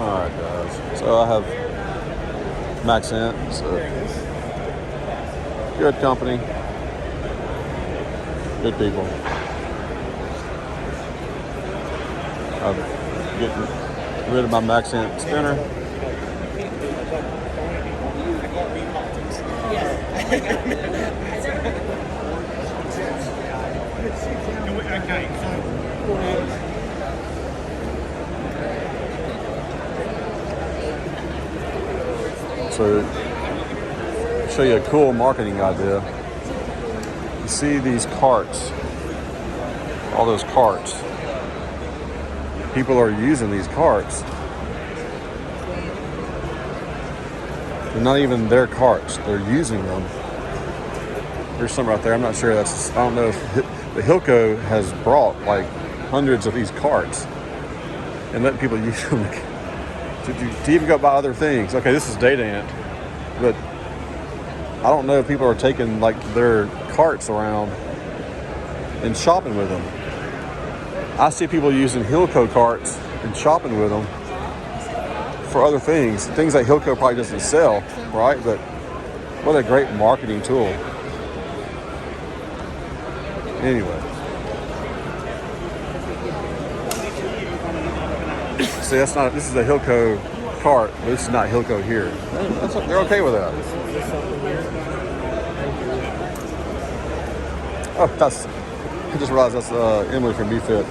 Alright guys, so I have Maxent, so good company, good people. I'm getting rid of my Maxent spinner. So, show you a cool marketing idea. You see these carts, all those carts. People are using these carts. They're not even their carts, they're using them. There's some right there, I'm not sure, I don't know if the Hillco has brought like hundreds of these carts and letting people use them to even go buy other things. Okay, this is Data Ant, but I don't know if people are taking like their carts around and shopping with them. I see people using Hillco carts and shopping with them for other things that Hillco probably doesn't sell, right? But what a great marketing tool. Anyway. See, this is a Hillco cart, but this is not Hillco here. They're okay with that. Oh, I just realized that's Emily from BeeFit.